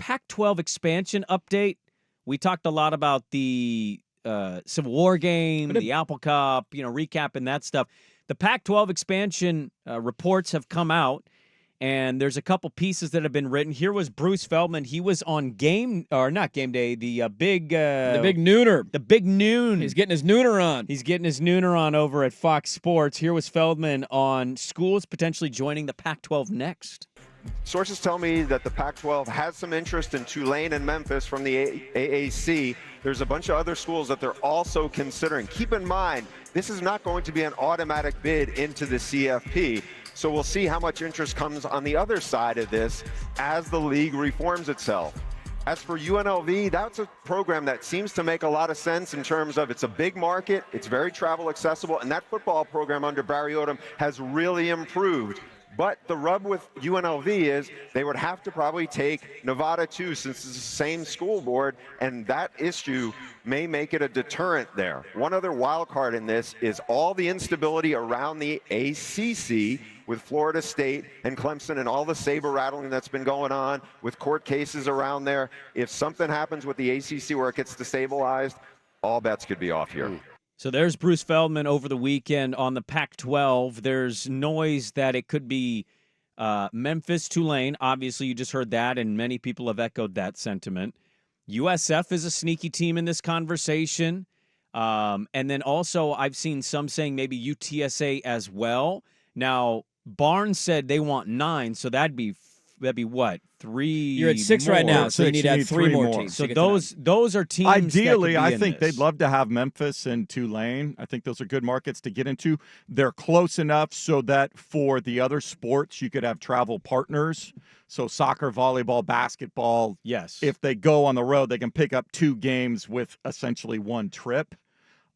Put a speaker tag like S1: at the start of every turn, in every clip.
S1: Pac-12 expansion update. We talked a lot about the Civil War game, the Apple Cup, recapping that stuff. The Pac-12 expansion reports have come out, and there's a couple pieces that have been written. Here was Bruce Feldman. He was on not game day, the big
S2: nooner.
S1: The big noon.
S2: He's getting his nooner on.
S1: He's getting his nooner on over at Fox Sports. Here was Feldman on schools potentially joining the Pac-12 next.
S3: Sources tell me that the Pac-12 has some interest in Tulane and Memphis from the AAC. There's a bunch of other schools that they're also considering. Keep in mind, this is not going to be an automatic bid into the CFP. So we'll see how much interest comes on the other side of this as the league reforms itself. As for UNLV, that's a program that seems to make a lot of sense in terms of it's a big market, it's very travel accessible, and that football program under Barry Odom has really improved. But the rub with UNLV is they would have to probably take Nevada too, since it's the same school board, and that issue may make it a deterrent there. One other wild card in this is all the instability around the ACC with Florida State and Clemson and all the saber rattling that's been going on with court cases around there. If something happens with the ACC where it gets destabilized, all bets could be off here.
S1: So there's Bruce Feldman over the weekend on the Pac-12. There's noise that it could be Memphis, Tulane. Obviously, you just heard that, and many people have echoed that sentiment. USF is a sneaky team in this conversation. And then also I've seen some saying maybe UTSA as well. Now, Barnes said they want 9, so that'd be what? 3
S2: You're at 6
S1: more.
S2: right now, so you need to add 3 more teams.
S1: So those are teams.
S4: Ideally, I think they'd love to have Memphis and Tulane. I think those are good markets to get into. They're close enough so that for the other sports, you could have travel partners. So soccer, volleyball, basketball.
S1: Yes.
S4: If they go on the road, they can pick up 2 games with essentially 1 trip.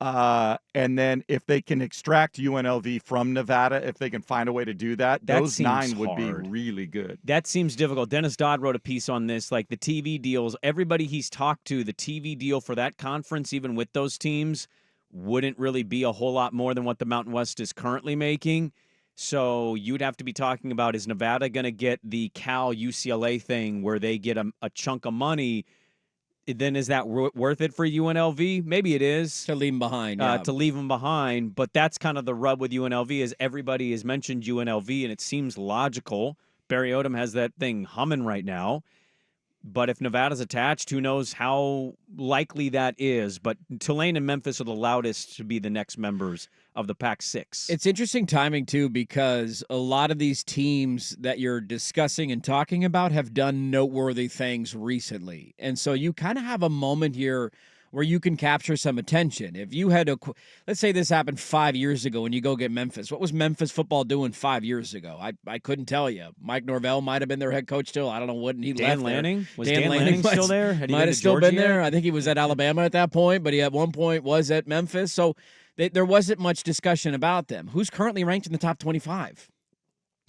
S4: And then if they can extract UNLV from Nevada, if they can find a way to do that, those 9 would be really good.
S1: That seems difficult. Dennis Dodd wrote a piece on this, like the TV deals. Everybody he's talked to, the TV deal for that conference, even with those teams, wouldn't really be a whole lot more than what the Mountain West is currently making. So you'd have to be talking about, is Nevada going to get the Cal-UCLA thing where they get a chunk of money? Then is that worth it for UNLV? Maybe it is.
S2: To leave them behind.
S1: To leave them behind. But that's kind of the rub with UNLV is everybody has mentioned UNLV, and it seems logical. Barry Odom has that thing humming right now. But if Nevada's attached, who knows how likely that is. But Tulane and Memphis are the loudest to be the next members of the Pac-6.
S2: It's interesting timing, too, because a lot of these teams that you're discussing and talking about have done noteworthy things recently. And so you kind of have a moment here where you can capture some attention. If you had let's say this happened 5 years ago and you go get Memphis. What was Memphis football doing 5 years ago? I couldn't tell you. Mike Norvell might have been their head coach still. I don't know what he
S1: Dan
S2: left
S1: Lanning?
S2: there.
S1: Was Dan Lanning still there?
S2: Might have still been there. I think he was at Alabama at that point, but he at one point was at Memphis. So there wasn't much discussion about them. Who's currently ranked in the top 25?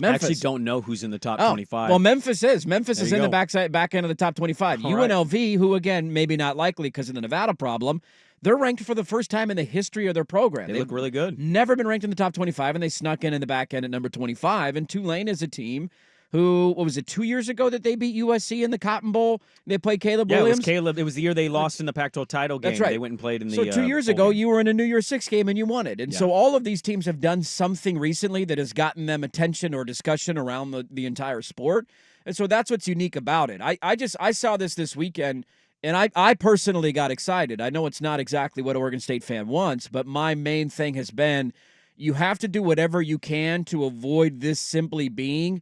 S2: Memphis.
S1: I actually don't know who's in the top 25.
S2: Well, Memphis is. Memphis is in
S1: go.
S2: the back end of the top 25.
S1: All
S2: UNLV, who, again, maybe not likely because of the Nevada problem, they're ranked for the first time in the history of their program.
S1: They look really good.
S2: Never been ranked in the top 25, and they snuck in the back end at number 25. And Tulane is a team who, what was it, 2 years ago that they beat USC in the Cotton Bowl? They played Caleb Williams.
S1: It was Caleb. It was the year they lost in the Pac-12 title game.
S2: That's right.
S1: They went and played in the
S2: So 2 years ago, you were in a New Year's Six game and you won it. And so all of these teams have done something recently that has gotten them attention or discussion around the entire sport. And so that's what's unique about it. I saw this weekend, and I personally got excited. I know it's not exactly what Oregon State fan wants, but my main thing has been you have to do whatever you can to avoid this simply being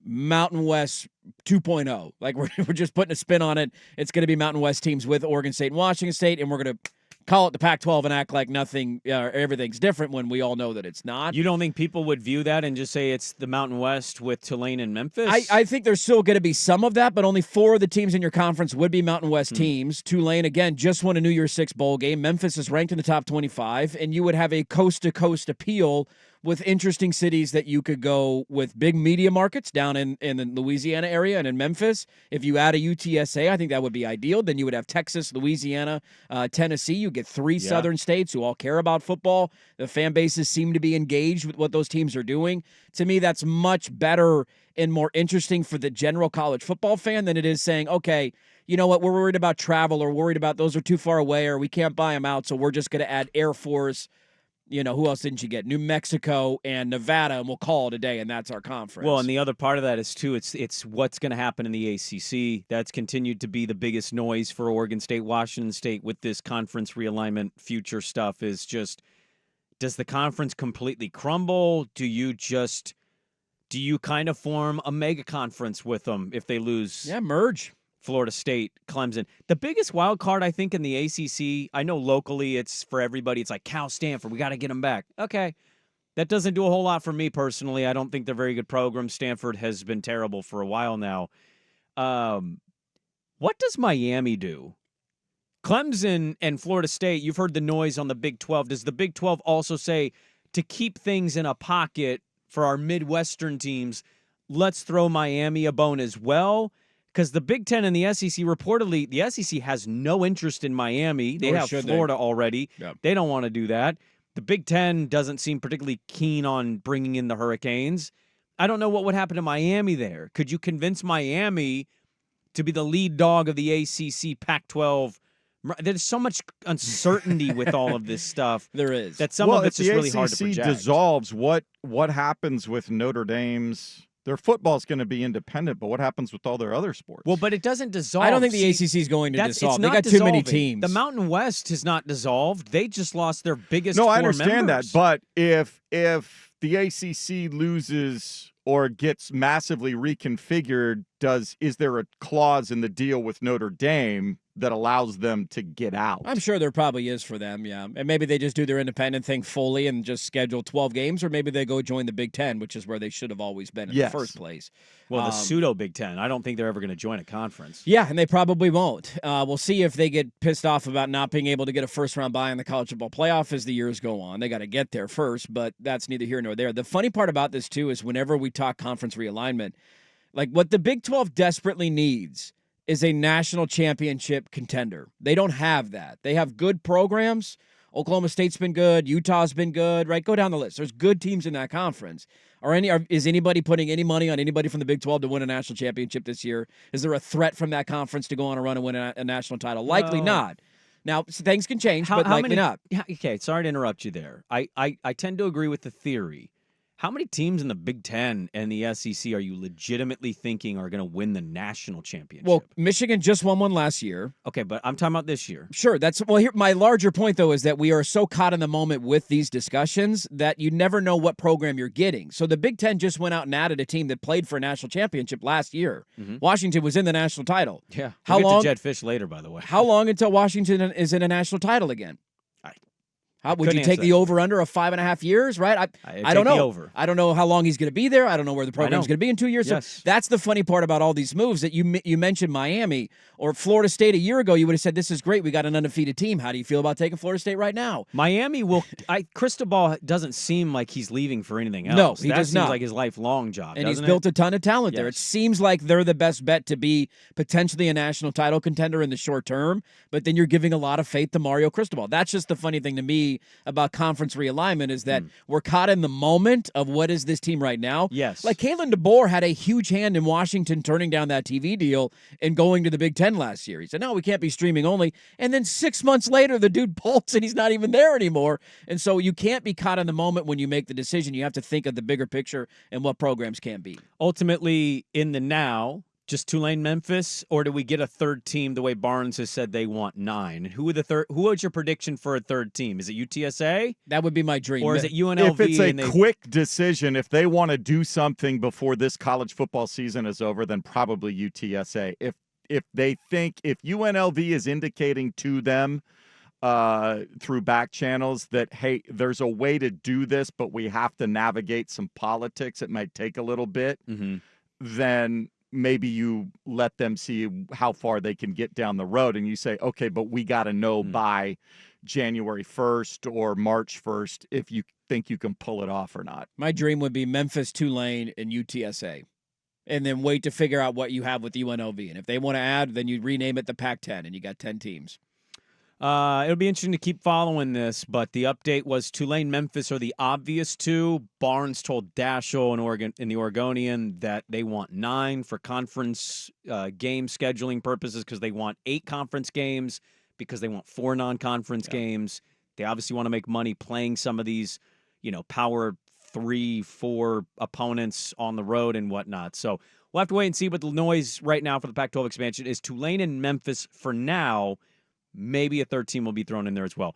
S2: Mountain West 2.0. Like we're just putting a spin on it. It's going to be Mountain West teams with Oregon State and Washington State, and we're going to call it the Pac-12 and act like everything's different when we all know that it's not.
S1: You don't think people would view that and just say it's the Mountain West with Tulane and Memphis?
S2: I think there's still going to be some of that, but only 4 of the teams in your conference would be Mountain West teams. Tulane, again, just won a New Year's Six bowl game. Memphis is ranked in the top 25, and you would have a coast-to-coast appeal with interesting cities that you could go with big media markets down in the Louisiana area and in Memphis. If you add a UTSA, I think that would be ideal. Then you would have Texas, Louisiana, Tennessee. You get three southern states who all care about football. The fan bases seem to be engaged with what those teams are doing. To me, that's much better and more interesting for the general college football fan than it is saying, okay, you know what, we're worried about travel or worried about those are too far away or we can't buy them out, so we're just going to add Air Force. You know, who else didn't you get? New Mexico and Nevada, and we'll call it a day, and that's our conference.
S1: Well, and the other part of that is, too, it's what's going to happen in the ACC. That's continued to be the biggest noise for Oregon State, Washington State with this conference realignment future stuff is just, does the conference completely crumble? Do you kind of form a mega conference with them if they lose?
S2: Yeah, merge.
S1: Florida State, Clemson. The biggest wild card, I think, in the ACC, I know locally it's for everybody. It's like Cal, Stanford. We got to get them back. Okay. That doesn't do a whole lot for me personally. I don't think they're very good programs. Stanford has been terrible for a while now. What does Miami do? Clemson and Florida State, you've heard the noise on the Big 12. Does the Big 12 also say to keep things in a pocket for our Midwestern teams, let's throw Miami a bone as well? Because the Big Ten and the SEC, reportedly, the SEC has no interest in Miami. They have Florida already. Yep. They don't want to do that. The Big Ten doesn't seem particularly keen on bringing in the Hurricanes. I don't know what would happen to Miami there. Could you convince Miami to be the lead dog of the ACC Pac-12? There's so much uncertainty with all of this stuff.
S2: There is.
S1: That some of it's just really hard to project.
S4: If the ACC dissolves, what happens with Notre Dame's? Their football's going to be independent, but what happens with all their other sports?
S1: Well, but it doesn't dissolve.
S2: I don't think the ACC is going to dissolve. They got too many teams.
S1: The Mountain West has not dissolved. They just lost their biggest
S4: No,
S1: four
S4: I understand
S1: members.
S4: that, but if the ACC loses or gets massively reconfigured, is there a clause in the deal with Notre Dame that allows them to get out?
S2: I'm sure there probably is for them, yeah. And maybe they just do their independent thing fully and just schedule 12 games, or maybe they go join the Big Ten, which is where they should have always been in the first place.
S1: Well, the pseudo-Big Ten. I don't think they're ever going to join a conference.
S2: Yeah, and they probably won't. We'll see if they get pissed off about not being able to get a first-round bye in the college football playoff as the years go on. They got to get there first, but that's neither here nor there. The funny part about this, too, is whenever we talk conference realignment, like what the Big 12 desperately needs is a national championship contender. They don't have that. They have good programs. Oklahoma State's been good. Utah's been good, right? Go down the list. There's good teams in that conference. Is anybody putting any money on anybody from the Big 12 to win a national championship this year? Is there a threat from that conference to go on a run and win a national title? Likely not. Now, things can change, but likely not.
S1: Okay, sorry to interrupt you there. I tend to agree with the theory. How many teams in the Big Ten and the SEC are you legitimately thinking are going to win the national championship?
S2: Well, Michigan just won one last year.
S1: Okay, but I'm talking about this year.
S2: Sure. Here, my larger point, though, is that we are so caught in the moment with these discussions that you never know what program you're getting. So the Big Ten just went out and added a team that played for a national championship last year. Mm-hmm. Washington was in the national title.
S1: Yeah.
S2: How long?
S1: To Jed Fish later, by the way.
S2: How long until Washington is in a national title again? How would you take the over-under of 5.5 years, right? I don't know. I don't know how long he's going to be there. I don't know where the program's going to be in 2 years.
S1: Yes.
S2: So that's the funny part about all these moves that you mentioned Miami or Florida State a year ago. You would have said, this is great. We got an undefeated team. How do you feel about taking Florida State right now?
S1: Miami will – Cristobal doesn't seem like he's leaving for anything else.
S2: No, he does not.
S1: That seems like his lifelong job,
S2: and he's built a ton of talent there.
S1: Yes.
S2: It seems like they're the best bet to be potentially a national title contender in the short term, but then you're giving a lot of faith to Mario Cristobal. That's just the funny thing to me about conference realignment is that we're caught in the moment of what is this team right now.
S1: Yes.
S2: Like Kalen DeBoer had a huge hand in Washington turning down that TV deal and going to the Big Ten last year. He said, no, we can't be streaming only. And then 6 months later, the dude bolts and he's not even there anymore. And so you can't be caught in the moment when you make the decision. You have to think of the bigger picture and what programs can be.
S1: Ultimately, in the now, just Tulane, Memphis, or do we get a third team the way Barnes has said they want 9? And who was your prediction for a third team? Is it UTSA?
S2: That would be my dream.
S1: Or is it UNLV?
S4: If it's a quick decision, if they want to do something before this college football season is over, then probably UTSA. If they think, if UNLV is indicating to them through back channels that, hey, there's a way to do this, but we have to navigate some politics, it might take a little bit, then maybe you let them see how far they can get down the road, and you say, okay, but we got to know by January 1st or March 1st if you think you can pull it off or not.
S2: My dream would be Memphis, Tulane, and UTSA. And then wait to figure out what you have with UNLV. And if they want to add, then you rename it the Pac-10, and you got 10 teams.
S1: It'll be interesting to keep following this, but the update was Tulane, Memphis are the obvious two. Barnes told Daschle in the Oregonian that they want 9 for conference game scheduling purposes because they want 8 conference games because they want 4 non-conference games. They obviously want to make money playing some of these, power 3, 4 opponents on the road and whatnot. So we'll have to wait and see. But the noise right now for the Pac-12 expansion is Tulane and Memphis for now. Maybe a third team will be thrown in there as well.